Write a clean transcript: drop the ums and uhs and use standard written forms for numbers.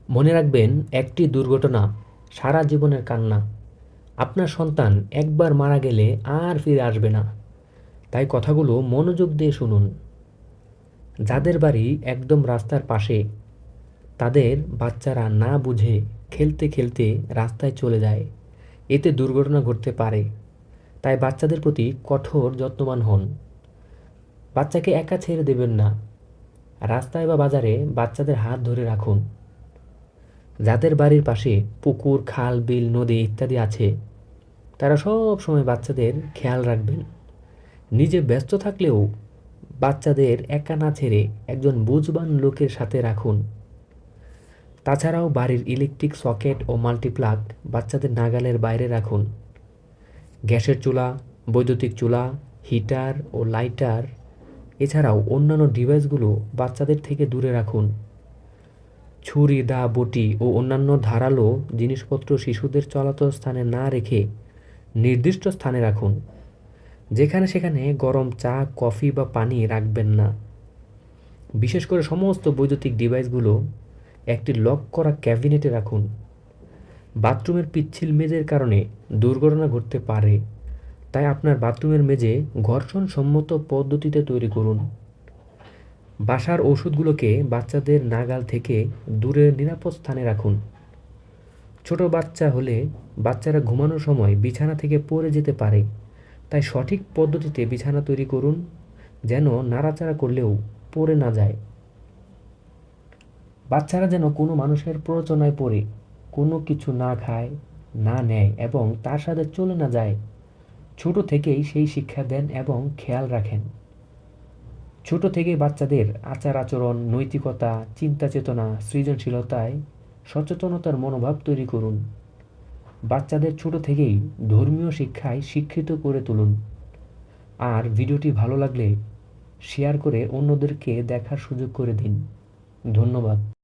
মনে রাখবেন, একটি দুর্ঘটনা সারা জীবনের কান্না। আপনার সন্তান একবার মারা গেলে আর ফিরে আসবে না। তাই কথাগুলো মনোযোগ দিয়ে শুনুন। যাদের বাড়ি একদম রাস্তার পাশে, তাদের বাচ্চারা না বুঝে খেলতে খেলতে রাস্তায় চলে যায়। এতে দুর্ঘটনা ঘটতে পারে। তাই বাচ্চাদের প্রতি কঠোর যত্নবান হন। বাচ্চাকে একা ছেড়ে দেবেন না। রাস্তায় বা বাজারে বাচ্চাদের হাত ধরে রাখুন। যাদের বাড়ির পাশে পুকুর, খাল, বিল, নদী ইত্যাদি আছে, তারা সব সময় বাচ্চাদের খেয়াল রাখবেন। নিজে ব্যস্ত থাকলেও বাচ্চাদের একা না ছেড়ে একজন বুঝবান লোকের সাথে রাখুন। তাছাড়াও বাড়ির ইলেকট্রিক সকেট ও মাল্টিপ্লাগ বাচ্চাদের নাগালের বাইরে রাখুন। গ্যাসের চুলা, বৈদ্যুতিক চুলা, হিটার ও লাইটার এছাড়াও অন্যান্য ডিভাইসগুলো বাচ্চাদের থেকে দূরে রাখুন। ছুরি, দা, বটি ও অন্যান্য ধারালো জিনিসপত্র শিশুদের চলাচল স্থানে না রেখে নির্দিষ্ট স্থানে রাখুন। যেখানে সেখানে গরম চা, কফি বা পানি রাখবেন না। বিশেষ করে সমস্ত বৈদ্যুতিক ডিভাইসগুলো একটি লক করা ক্যাবিনেটে রাখুন। বাথরুমের পিচ্ছিল মেঝের কারণে দুর্ঘটনা ঘটতে পারে। তাই আপনার বাথরুমের মেঝে ঘর্ষণসম্মত পদ্ধতিতে তৈরি করুন। বাসার ওষুধগুলোকে বাচ্চাদের নাগাল থেকে দূরে নিরাপদ স্থানে রাখুন। ছোট বাচ্চা হলে বাচ্চারা ঘুমানোর সময় বিছানা থেকে পড়ে যেতে পারে। তাই সঠিক পদ্ধতিতে বিছানা তৈরি করুন, যেন নাড়াচাড়া করলেও পড়ে না যায়। বাচ্চারা যেন কোনো মানুষের প্ররোচনায় পড়ে কোনো কিছু না খায়, না নেয় এবং তার সাথে চলে না যায়। ছোট থেকেই সেই শিক্ষা দেন এবং খেয়াল রাখেন। ছোট থেকেই বাচ্চাদের আচার আচরণ, নৈতিকতা, চিন্তা চেতনা, সৃজনশীলতায় সচেতনতার মনোভাব তৈরি করুন। বাচ্চাদের ছোট থেকেই ধর্মীয় শিক্ষায় শিক্ষিত করে তুলুন। আর ভিডিওটি ভালো লাগলে শেয়ার করে অন্যদেরকে দেখার সুযোগ করে দিন। ধন্যবাদ।